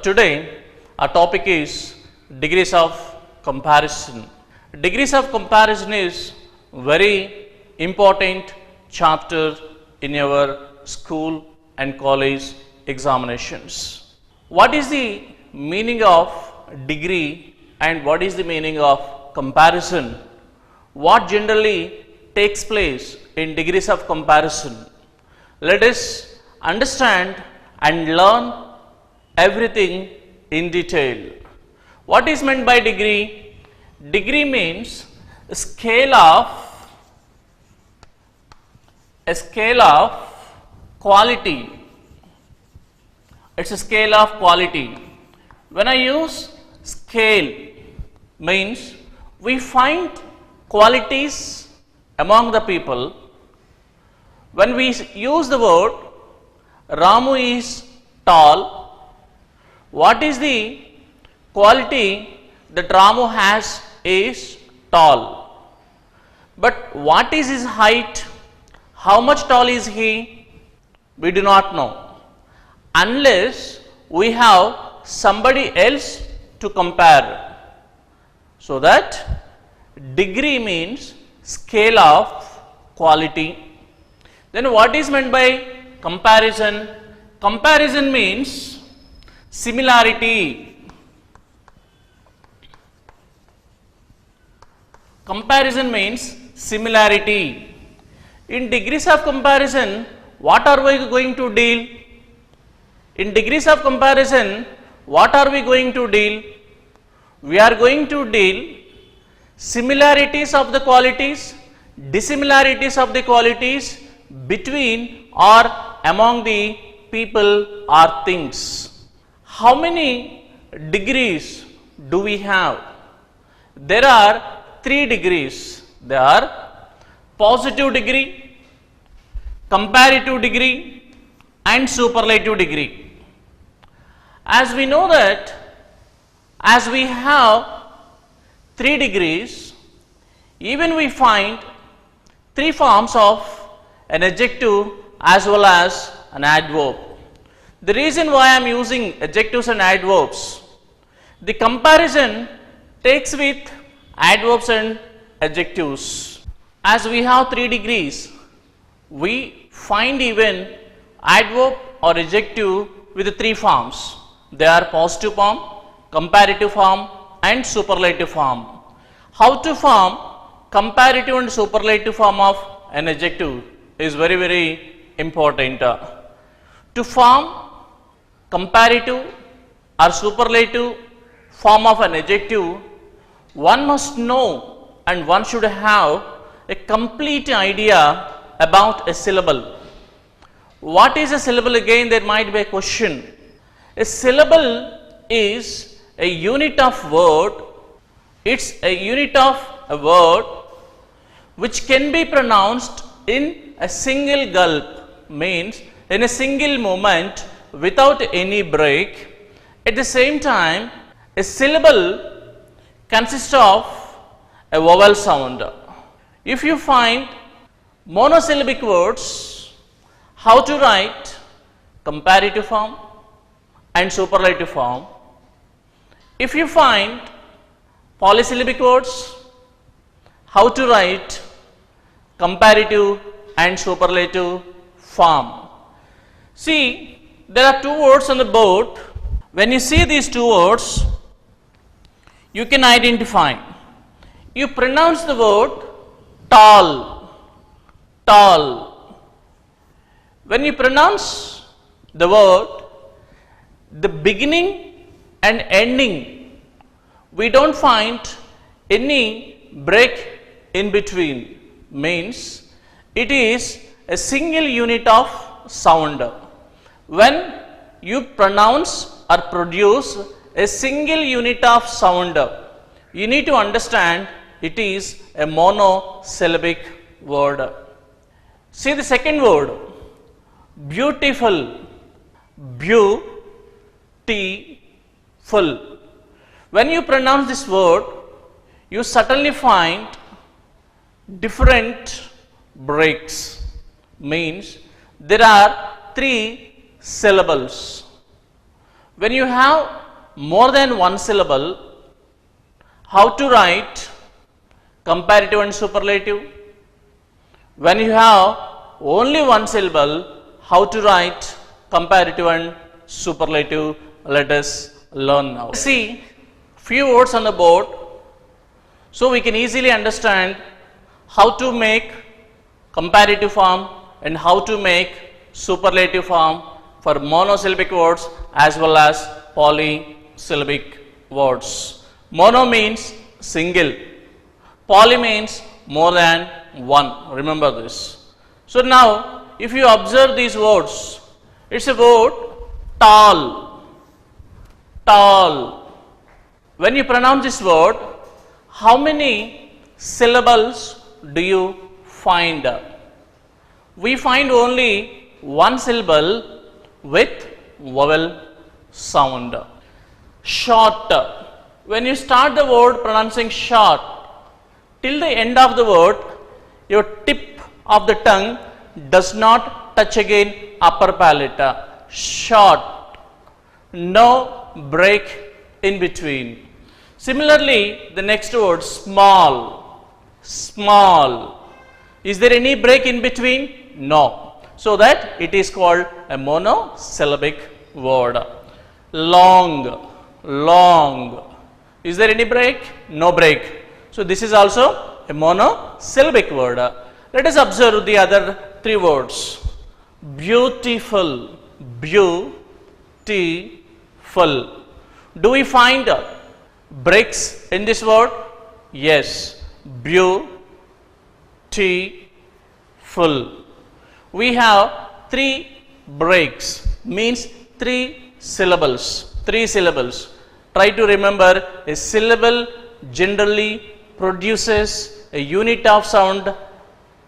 today our topic is degrees of comparison. Degrees of comparison is very important chapter in your school and college examinations. What is the meaning of degree and what is the meaning of comparison? What generally takes place in degrees of comparison? Let us understand and learn everything in detail. What is meant by degree? Degree means a scale of quality. It's a scale of quality. When I use scale, means we find qualities among the people. When we use the word Ramu is tall, what is the quality that Ramu has is tall. But what is his height? How much tall is he? We do not know. Unless we have somebody else to compare. So that degree means scale of quality. Then what is meant by comparison? Comparison means similarity. Comparison means similarity. In degrees of comparison, what are we going to deal? In degrees of comparison, what are we going to deal? We are going to deal similarities of the qualities, dissimilarities of the qualities between or among the people or things. How many degrees do we have? There are 3 degrees. They are positive degree, comparative degree and superlative degree. As we know that as we have 3 degrees, even we find 3 forms of an adjective as well as an adverb. The reason why I am using adjectives and adverbs, the comparison takes with adverbs and adjectives. As we have 3 degrees, we find even adverb or adjective with 3 forms. They are positive form, comparative form and superlative form. How to form comparative and superlative form of an adjective is very important. To form comparative or superlative form of an adjective, one must know and one should have a complete idea about a syllable. What is a syllable? Again, there might be a question. A syllable is a unit of word. It's a unit of a word which can be pronounced in a single gulp, means in a single moment without any break. At the same time, a syllable consists of a vowel sound. If you find monosyllabic words, how to write comparative form and superlative form. If you find polysyllabic words, how to write comparative and superlative form. See, there are 2 words on the board. When you see these 2 words, you can identify. You pronounce the word tall, tall. When you pronounce the word, the beginning and ending, we don't find any break in between, means it is a single unit of sound. When you pronounce or produce a single unit of sound, you need to understand it is a monosyllabic word. See the second word, beautiful, beautiful. When you pronounce this word, you certainly find different breaks, means there are 3 syllables. When you have more than one syllable, how to write comparative and superlative? When you have only one syllable, how to write comparative and superlative? Let us learn now. See few words on the board, so we can easily understand how to make comparative form and how to make superlative form for monosyllabic words as well as polysyllabic words. Mono means single, poly means more than one. Remember this. So now, if you observe these words, it's a word tall, tall. When you pronounce this word, how many syllables do you find? We find only one syllable with vowel sound. Short. When you start the word pronouncing short, till the end of the word, your tip of the tongue does not touch again upper palate. Short. No break in between. Similarly, the next word small. Small. Is there any break in between? No. So that it is called a monosyllabic word. Long. Long. Is there any break? No break. So this is also a monosyllabic word. Let us observe the other three words. Beautiful. Beautiful. Do we find breaks in this word? Yes. Beautiful. We have three breaks, means three syllables. Three syllables. Try to remember, a syllable generally produces a unit of sound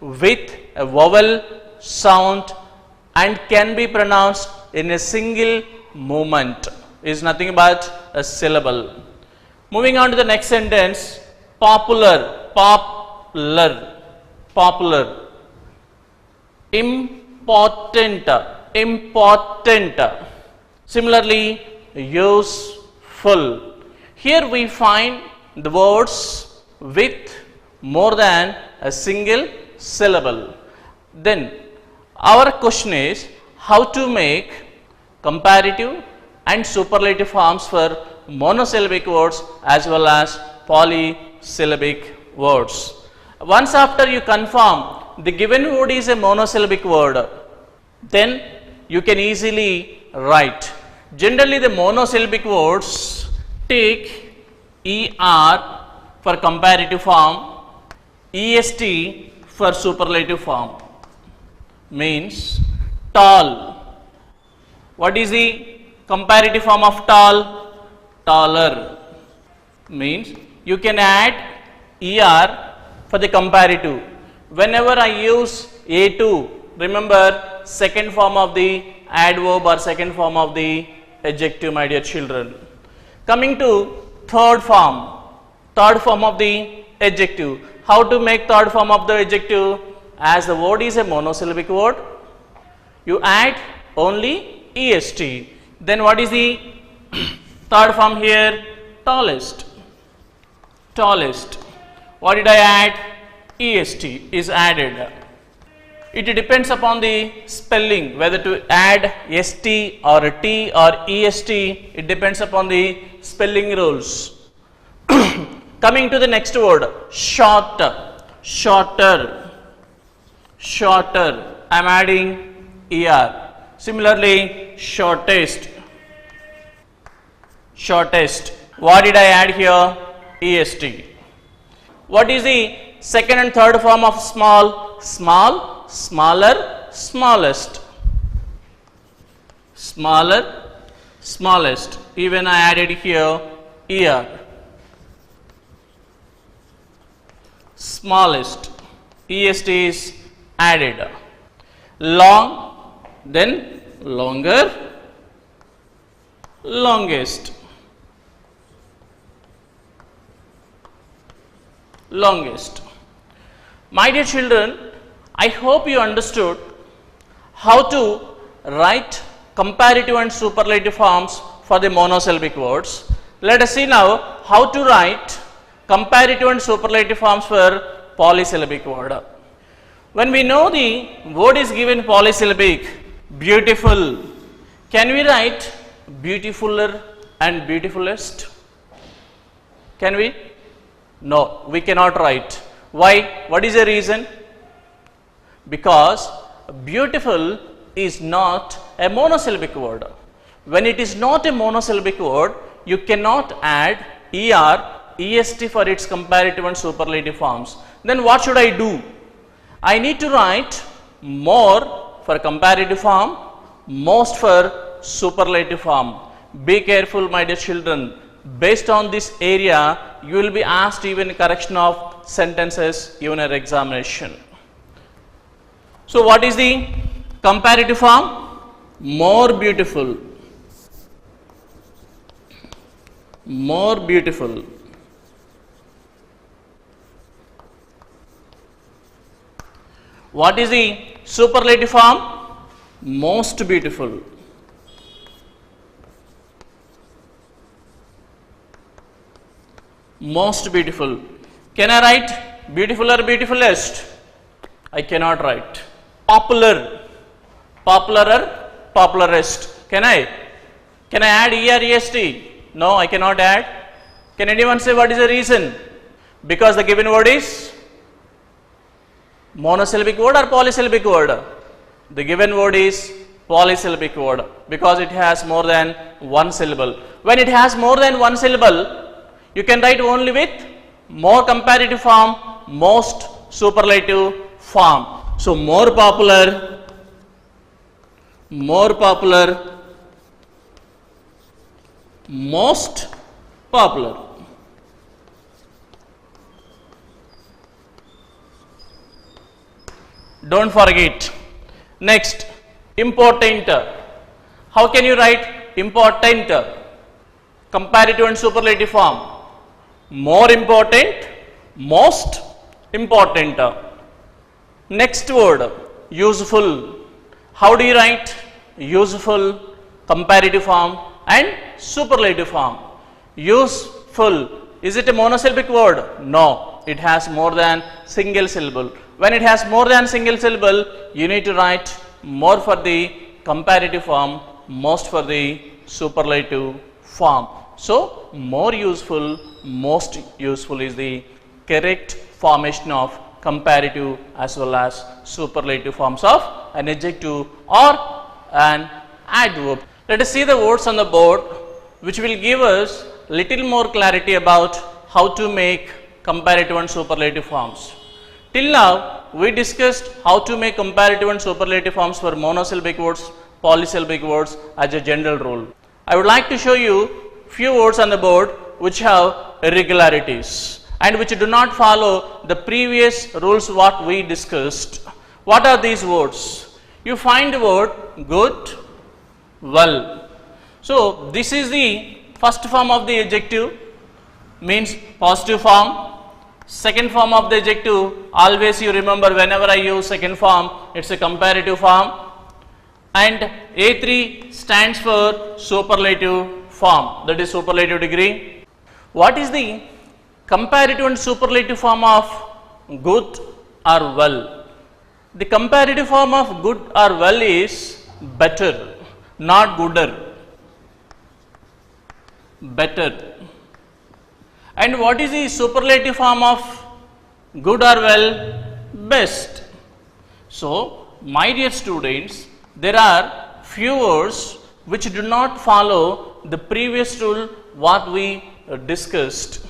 with a vowel sound and can be pronounced in a single movement. Is nothing but a syllable. Moving on to the next sentence, popular, popular, popular. Important, important. Similarly, useful. Here we find the words with more than a single syllable. Then our question is how to make comparative and superlative forms for monosyllabic words as well as polysyllabic words. Once after you confirm the given word is a monosyllabic word, then you can easily write. Generally the monosyllabic words take ER for comparative form, EST for superlative form. Means tall. What is the comparative form of tall? Taller. Means you can add ER for the comparative. Whenever I use A2, remember second form of the adverb or second form of the adjective, my dear children. Coming to third form of the adjective. How to make third form of the adjective? As the word is a monosyllabic word, you add only EST. Then what is the third form here? Tallest. Tallest. What did I add? EST is added. It depends upon the spelling, whether to add ST or a T or EST. It depends upon the spelling rules. Coming to the next word, short, shorter, shorter. I am adding ER. Similarly, shortest, shortest. What did I add here? EST. What is the second and third form of small? Small, smaller, smallest. Smaller, smallest. Even I added here ER. Smallest. EST is added. Long, then longer, longest. Longest. My dear children, I hope you understood how to write comparative and superlative forms for the monosyllabic words. Let us see now how to write comparative and superlative forms for polysyllabic word. When we know the word is given polysyllabic, beautiful, can we write beautifuler and beautifulest? Can we? No, we cannot write. Why? What is the reason? Because beautiful is not a monosyllabic word. When it is not a monosyllabic word, you cannot add er, est for its comparative and superlative forms. Then what should I do? I need to write more for comparative form, most for superlative form. Be careful, my dear children. Based on this area, you will be asked even correction of sentences even in examination. So what is the comparative form? More beautiful. More beautiful. What is the superlative form? Most beautiful. Most beautiful. Can I write beautiful or beautifulest? I cannot write. Popular. Popular or popularest. Can I? Can I add er, est? No, I cannot add. Can anyone say what is the reason? Because the given word is monosyllabic word or polysyllabic word? The given word is polysyllabic word because it has more than one syllable. When it has more than one syllable, you can write only with more comparative form, most superlative form. So more popular, most popular. Don't forget. Next, important. How can you write important? Comparative and superlative form. More important, most important. Next word, useful. How do you write? Useful, comparative form and superlative form. Useful. Is it a monosyllabic word? No, it has more than single syllable. When it has more than single syllable, you need to write more for the comparative form, most for the superlative form. So, more useful, most useful is the correct formation of comparative as well as superlative forms of an adjective or an adverb. Let us see the words on the board which will give us little more clarity about how to make comparative and superlative forms. Till now, we discussed how to make comparative and superlative forms for monosyllabic words, polysyllabic words as a general rule. I would like to show you few words on the board which have irregularities and which do not follow the previous rules what we discussed. What are these words? You find the word good, well. So this is the first form of the adjective, means positive form. Second form of the adjective, always you remember whenever I use second form, it's a comparative form. And A3 stands for superlative form, that is superlative degree. What is the comparative and superlative form of good or well? The comparative form of good or well is better, not gooder. Better. And what is the superlative form of good or well? Best. So, my dear students, there are few words which do not follow the previous rule what we discussed.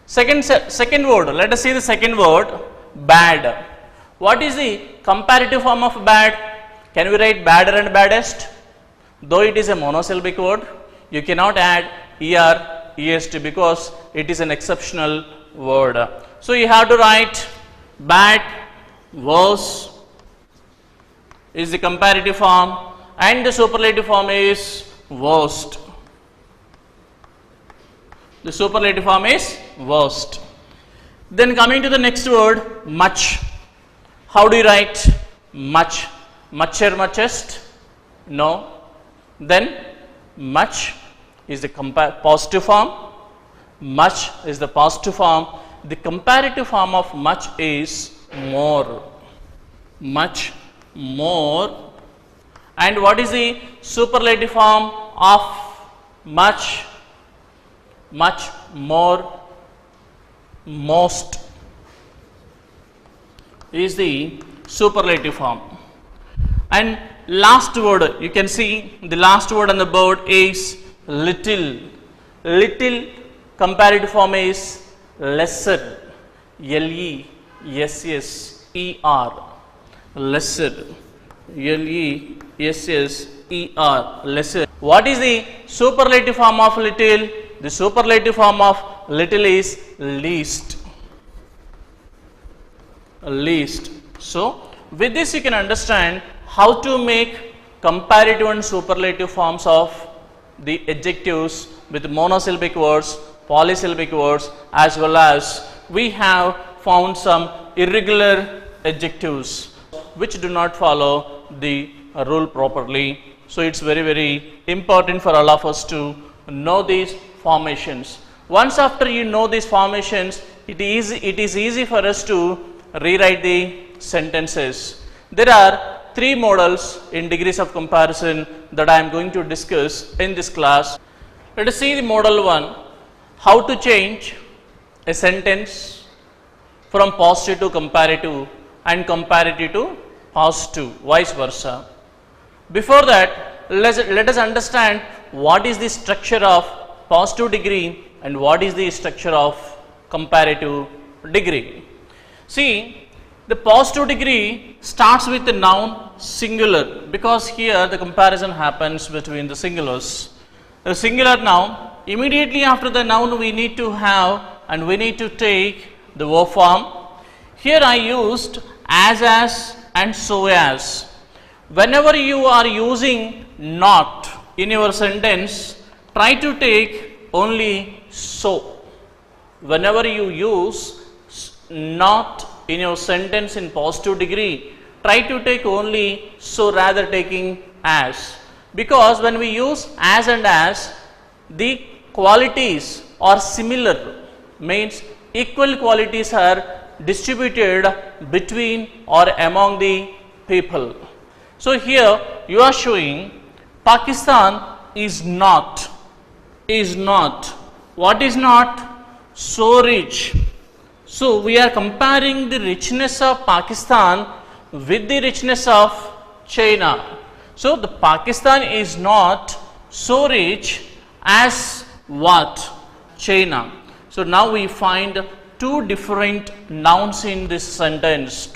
Second word, let us see the second word, bad. What is the comparative form of bad? Can we write badder and baddest? Though it is a monosyllabic word, you cannot add er, est because it is an exceptional word. So you have to write bad, worse is the comparative form and the superlative form is worst. The superlative form is worst. Then coming to the next word, much. How do you write much? Mucher, muchest? No. Then much is the positive form, much is the positive form. The comparative form of much is more. Much more. And what is the superlative form of much? Much more. Most is the superlative form. And last word, you can see the last word on the board is little. Little comparative form is lesser. L-E-S-S-E-R. Lesser. L-E-S-S-E-R. Lesser. What is the superlative form of little? The superlative form of little is least. Least. So, with this you can understand how to make comparative and superlative forms of the adjectives with monosyllabic words, polysyllabic words, as well as we have found some irregular adjectives which do not follow the rule properly. So, it is very important for all of us to know these formations. Once after you know these formations, it is easy for us to rewrite the sentences. There are three models in degrees of comparison that I am going to discuss in this class. Let us see the model 1, how to change a sentence from positive to comparative and comparative to positive, vice versa. Before that, let us understand what is the structure of positive degree and what is the structure of comparative degree. See, the positive degree starts with the noun singular, because here the comparison happens between the singulars. The singular noun, immediately after the noun we need to have and we need to take the verb form. Here I used as and so as. Whenever you are using not in your sentence, try to take only so. Whenever you use not in your sentence in positive degree, try to take only so rather taking as. Because when we use as and as, the qualities are similar, means equal qualities are distributed between or among the people. So here you are showing Pakistan is not. What is not? So rich. So we are comparing the richness of Pakistan with the richness of China. So the Pakistan is not so rich as what? China. So now we find two different nouns in this sentence.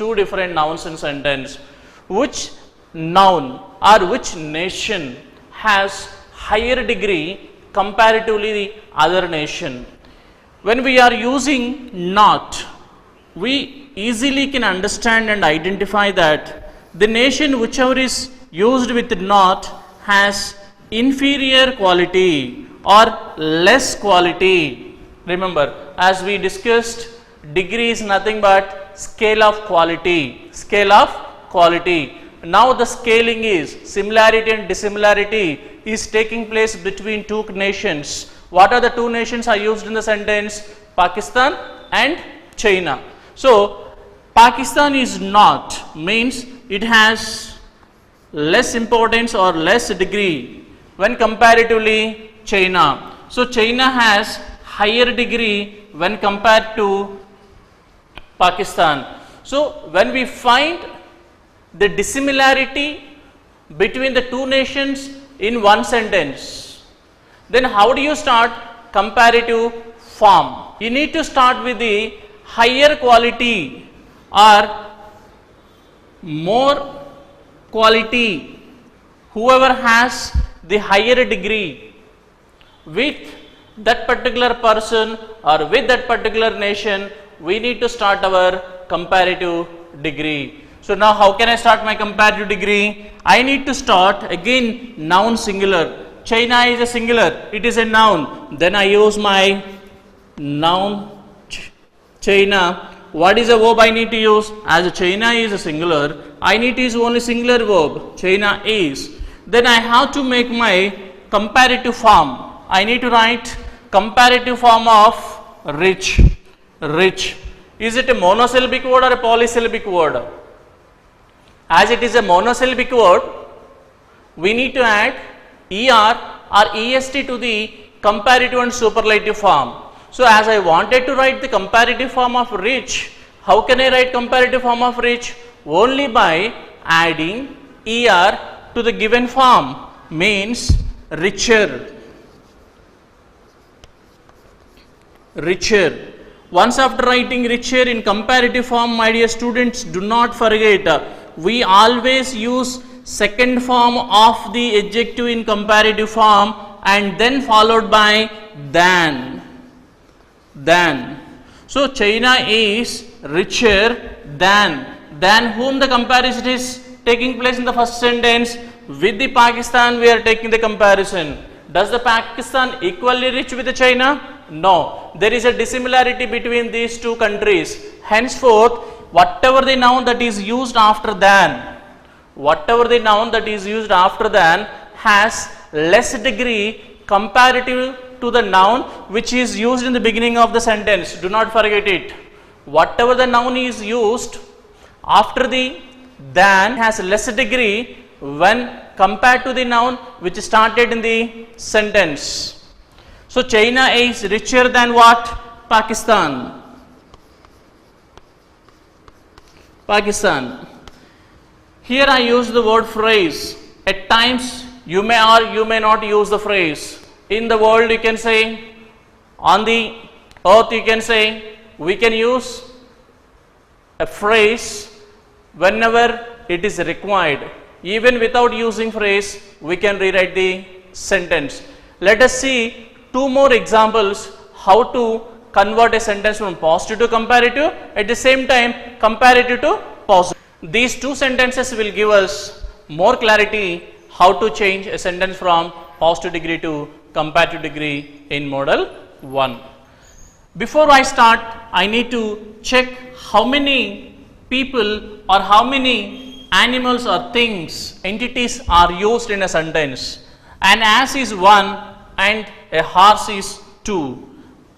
Which noun or which nation has higher degree comparatively the other nation? When we are using not, we easily can understand and identify that the nation whichever is used with not has inferior quality or less quality. Remember, as we discussed, degree is nothing but scale of quality. Now the scaling is similarity and dissimilarity is taking place between two nations. What are the two nations are used in the sentence? Pakistan and China. So Pakistan is not means it has less importance or less degree when comparatively China. So China has higher degree when compared to Pakistan. So when we find the dissimilarity between the two nations in one sentence, then how do you start comparative form? You need to start with the higher quality or more quality, whoever has the higher degree with that particular person or with that particular nation, we need to start our comparative degree. So now how can I start my comparative degree? I need to start again noun singular. China is a singular, it is a noun. Then I use my noun China. What is a verb I need to use? As China is a singular, I need to use only singular verb. China is. Then I have to make my comparative form. I need to write comparative form of rich. Rich. Is it a monosyllabic word or a polysyllabic word? As it is a monosyllabic word, we need to add er or est to the comparative and superlative form. So as I wanted to write the comparative form of rich, how can I write comparative form of rich? Only by adding er to the given form, means richer. Richer. Once after writing richer in comparative form, my dear students, do not forget, we always use second form of the adjective in comparative form and then followed by than. Than. So China is richer than whom the comparison is taking place in the first sentence. With the Pakistan we are taking the comparison. Does the Pakistan equally rich with the China? No, there is a dissimilarity between these two countries. Henceforth, whatever the noun that is used after than, whatever the noun that is used after than has less degree comparative to the noun which is used in the beginning of the sentence. Do not forget it. Whatever the noun is used after the than has less degree when compared to the noun which started in the sentence. So China is richer than what? Pakistan. Pakistan. Here I use the word phrase. At times you may or you may not use the phrase. In the world you can say, on the earth you can say, we can use a phrase whenever it is required. Even without using phrase, we can rewrite the sentence. Let us see two more examples how to convert a sentence from positive to comparative, at the same time comparative to positive. These two sentences will give us more clarity how to change a sentence from positive degree to comparative degree in model 1. Before I start, I need to check how many people or how many animals or things, entities are used in a sentence. An ass is 1 and a horse is 2.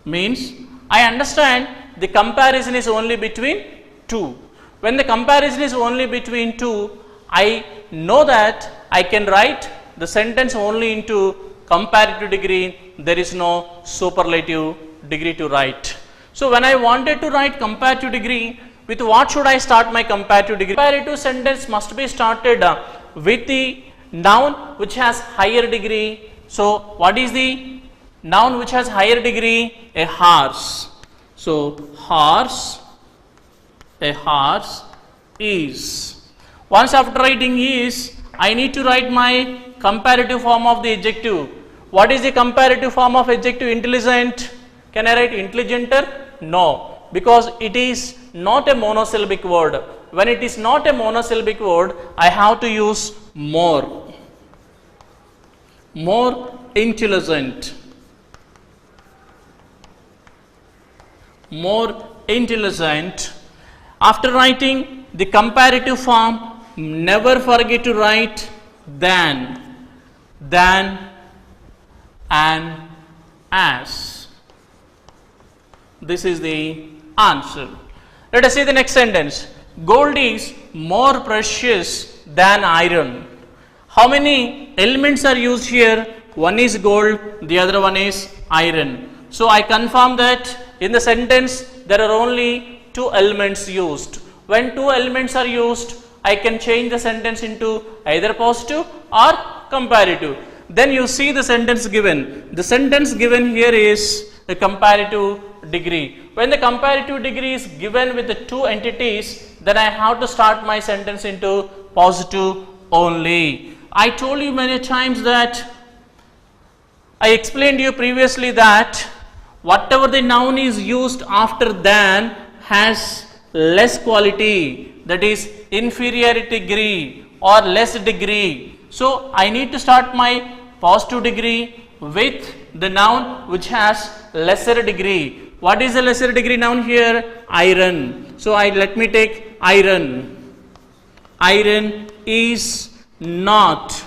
Means I understand the comparison is only between 2. When the comparison is only between 2, I know that I can write the sentence only into comparative degree. There is no superlative degree to write. So when I wanted to write comparative degree, with what should I start my comparative degree? Comparative sentence must be started with the noun which has higher degree. So what is the noun which has higher degree? A horse. So horse, a horse is. Once after writing is, I need to write my comparative form of the adjective. What is the comparative form of adjective? Intelligent. Can I write intelligenter? No, because it is not a monosyllabic word. When it is not a monosyllabic word, I have to use more. More intelligent. More intelligent. After writing the comparative form, never forget to write than, and as. This is the answer. Let us see the next sentence. Gold is more precious than iron. How many elements are used here? One is gold, the other one is iron. So I confirm that in the sentence there are only 2 elements used. When 2 elements are used, I can change the sentence into either positive or comparative. Then you see the sentence given. The sentence given here is a comparative degree. When the comparative degree is given with the 2 entities, then I have to start my sentence into positive only. I told you many times that I explained to you previously that whatever the noun is used after than has less quality, that is inferiority degree or less degree. So I need to start my positive degree with the noun which has lesser degree. What is the lesser degree noun here? Iron. So let me take iron. Iron is not.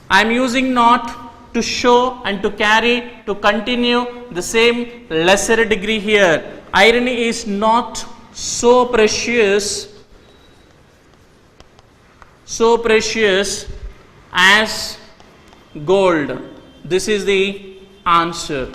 I am using not to show and to carry, to continue the same lesser degree here. Iron is not so precious as gold. This is the answer.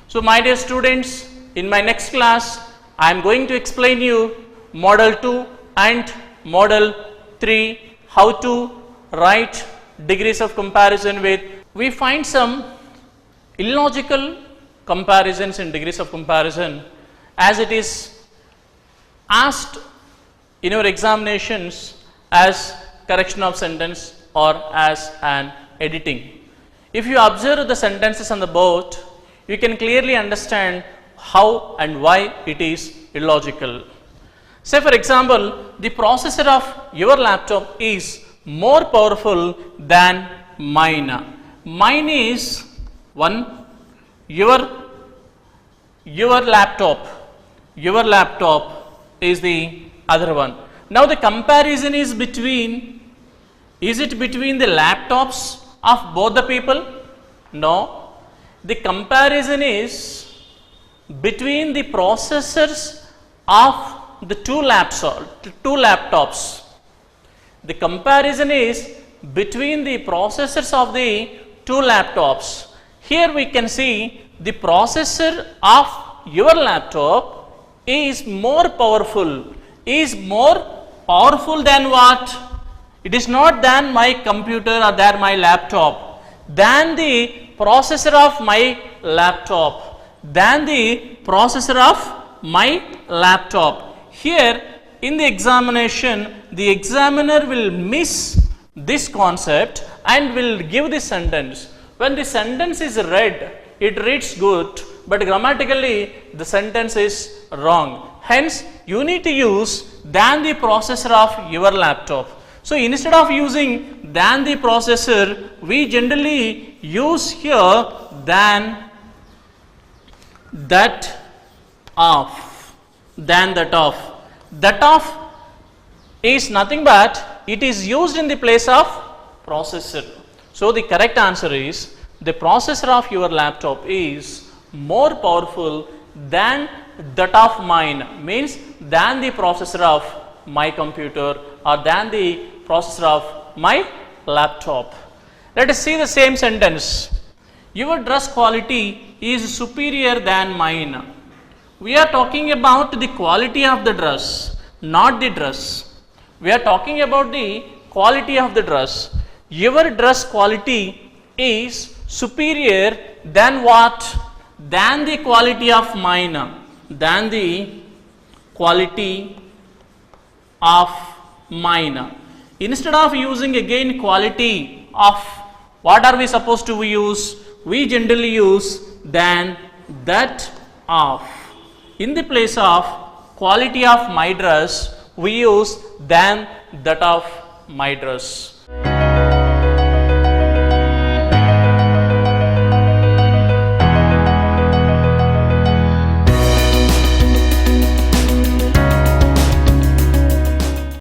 So my dear students, in my next class I am going to explain you model 2 and model 3, how to write degrees of comparison with. We find some illogical comparisons in degrees of comparison as it is asked in your examinations as correction of sentence or as an editing. If you observe the sentences on the board, you can clearly understand how and why it is illogical. Say for example, the processor of your laptop is more powerful than mine. Mine is one, your laptop is the other one. Now the comparison is between, is it between the laptops of both the people? No. The comparison is between the processors of the two laptops. The comparison is between the processors of the two laptops. Here we can see the processor of your laptop is more powerful. Is more powerful than what? It is not than my computer or than my laptop, than the processor of my laptop, than the processor of my laptop. Here in the examination, the examiner will miss this concept and will give the sentence. When the sentence is read, it reads good, but grammatically the sentence is wrong. Hence, you need to use than the processor of your laptop. So, instead of using than the processor, we generally use here than that of. That of is nothing but it is used in the place of processor. So, the correct answer is the processor of your laptop is more powerful than that of mine, means than the processor of my computer or than the processor of my laptop. Let us see the same sentence. Your dress quality is superior than mine. We are talking about the quality of the dress, not the dress. We are talking about the quality of the dress. Your dress quality is superior than what? Than the quality of mine. Than the quality of mine. Instead of using again quality of, what are we supposed to use? We generally use than that of. In the place of quality of my dress, we use than that of my dress.